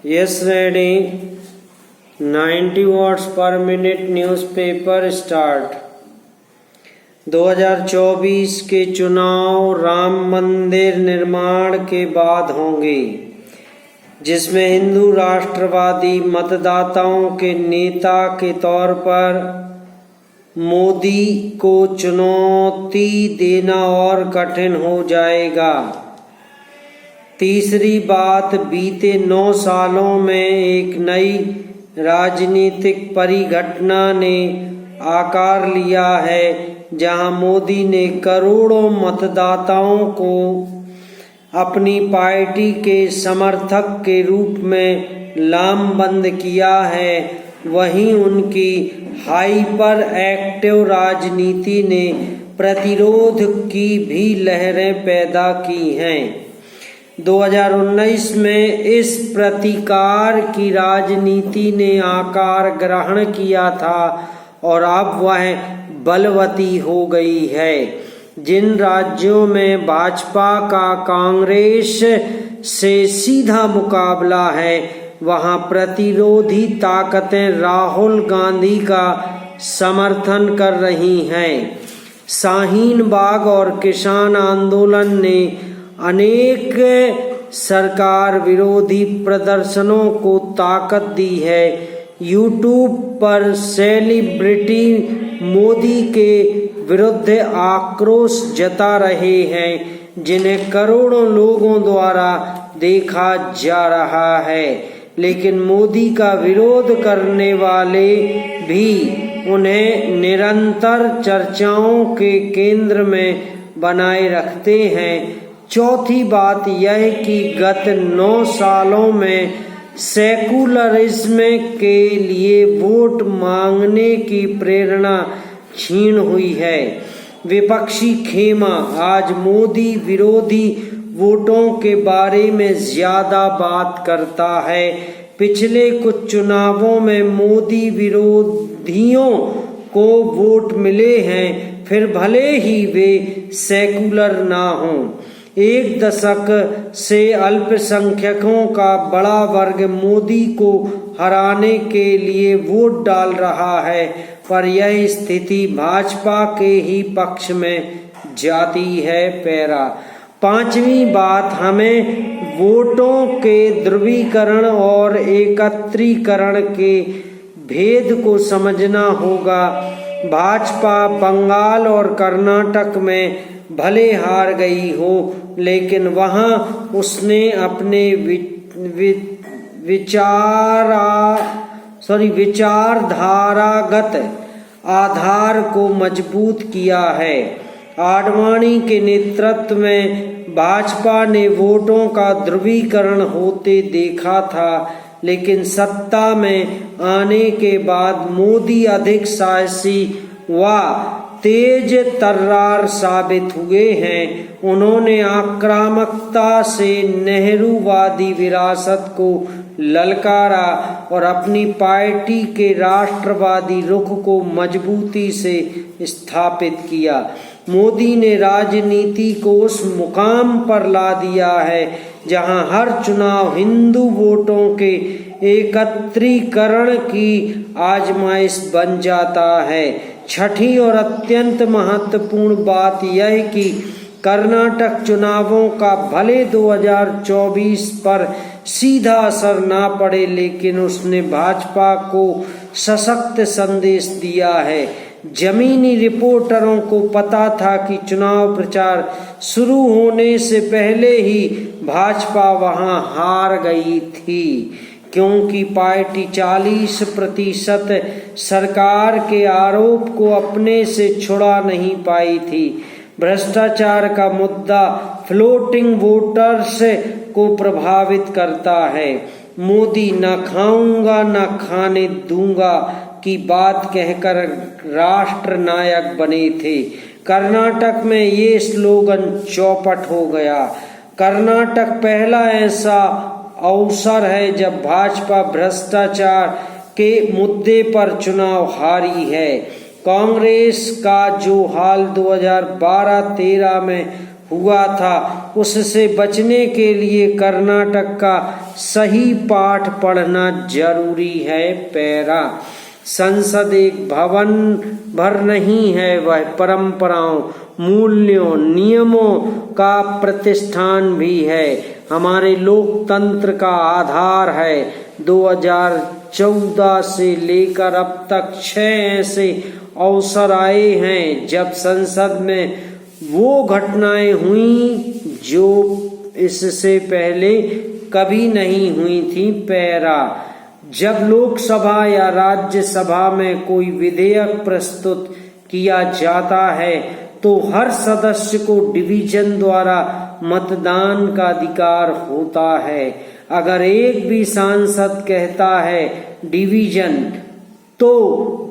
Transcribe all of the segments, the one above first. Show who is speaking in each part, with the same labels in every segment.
Speaker 1: Yes, ready. 90 watts per minute newspaper start. 2024 के चुनाव राम मंदिर निर्माण के बाद होंगे, जिसमें हिंदू राष्ट्रवादी मतदाताओं के नेता के तौर पर मोदी को चुनौती देना और कठिन हो जाएगा। तीसरी बात, बीते 9 सालों में एक नई राजनीतिक परिघटना ने आकार लिया है, जहां मोदी ने करोड़ों मतदाताओं को अपनी पार्टी के समर्थक के रूप में लामबंद किया है। वहीं उनकी हाइपर एक्टिव राजनीति ने प्रतिरोध की भी लहरें पैदा की हैं। 2019 में इस प्रतिकार की राजनीति ने आकार ग्रहण किया था और अब वह बलवती हो गई है। जिन राज्यों में भाजपा का कांग्रेस से सीधा मुकाबला है, वहां प्रतिरोधी ताकतें राहुल गांधी का समर्थन कर रही हैं। शाहीन बाग और किसान आंदोलन ने अनेक सरकार विरोधी प्रदर्शनों को ताकत दी है। यूट्यूब पर सेलिब्रिटी मोदी के विरुद्ध आक्रोश जता रहे हैं, जिन्हें करोड़ों लोगों द्वारा देखा जा रहा है, लेकिन मोदी का विरोध करने वाले भी उन्हें निरंतर चर्चाओं के केंद्र में बनाए रखते हैं। चौथी बात यह कि गत 9 सालों में सेकुलरिज्म के लिए वोट मांगने की प्रेरणा क्षीण हुई है। विपक्षी खेमा आज मोदी विरोधी वोटों के बारे में ज्यादा बात करता है। पिछले कुछ चुनावों में मोदी विरोधियों को वोट मिले हैं, फिर भले ही वे सेकुलर ना हों। एक दशक से अल्पसंख्यकों का बड़ा वर्ग मोदी को हराने के लिए वोट डाल रहा है, पर यह स्थिति भाजपा के ही पक्ष में जाती है। पैरा। पांचवी बात, हमें वोटों के ध्रुवीकरण और एकत्रीकरण के भेद को समझना होगा। भाजपा बंगाल और कर्नाटक में भले हार गई हो, लेकिन वहां उसने अपने विचारधारागत आधार को मजबूत किया है। आडवाणी के नेतृत्व में भाजपा ने वोटों का ध्रुवीकरण होते देखा था, लेकिन सत्ता में आने के बाद मोदी अधिक साहसी व तेज तर्रार साबित हुए हैं। उन्होंने आक्रामकता से नेहरूवादी विरासत को ललकारा और अपनी पार्टी के राष्ट्रवादी रुख को मजबूती से स्थापित किया। मोदी ने राजनीति को उस मुकाम पर ला दिया है जहां हर चुनाव हिंदू वोटों के एकत्रीकरण की आजमाइश बन जाता है। छठी और अत्यंत महत्वपूर्ण बात यह कि कर्नाटक चुनावों का भले 2024 पर सीधा असर ना पड़े, लेकिन उसने भाजपा को सशक्त संदेश दिया है। जमीनी रिपोर्टरों को पता था कि चुनाव प्रचार शुरू होने से पहले ही भाजपा वहां हार गई थी, क्योंकि पार्टी 40% सरकार के आरोप को अपने से छुड़ा नहीं पाई थी। भ्रष्टाचार का मुद्दा फ्लोटिंग वोटर्स को प्रभावित करता है। मोदी न खाऊंगा न खाने दूंगा की बात कहकर राष्ट्र नायक बने थे। कर्नाटक में ये स्लोगन चौपट हो गया। कर्नाटक पहला ऐसा अवसर है जब भाजपा भ्रष्टाचार के मुद्दे पर चुनाव हारी है। कांग्रेस का जो हाल 2012-13 में हुआ था, उससे बचने के लिए कर्नाटक का सही पाठ पढ़ना जरूरी है। पैरा। संसद एक भवन भर नहीं है, वह परंपराओं, मूल्यों, नियमों का प्रतिष्ठान भी है। हमारे लोकतंत्र का आधार है। 2014 से लेकर अब तक 6 ऐसे अवसर आए हैं जब संसद में वो घटनाएं हुई जो इससे पहले कभी नहीं हुई थी। पैरा। जब लोकसभा या राज्यसभा में कोई विधेयक प्रस्तुत किया जाता है तो हर सदस्य को डिवीजन द्वारा मतदान का अधिकार होता है। अगर एक भी सांसद कहता है डिवीजन, तो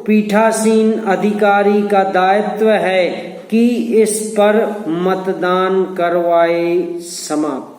Speaker 1: पीठासीन अधिकारी का दायित्व है कि इस पर मतदान करवाए। समाप्त।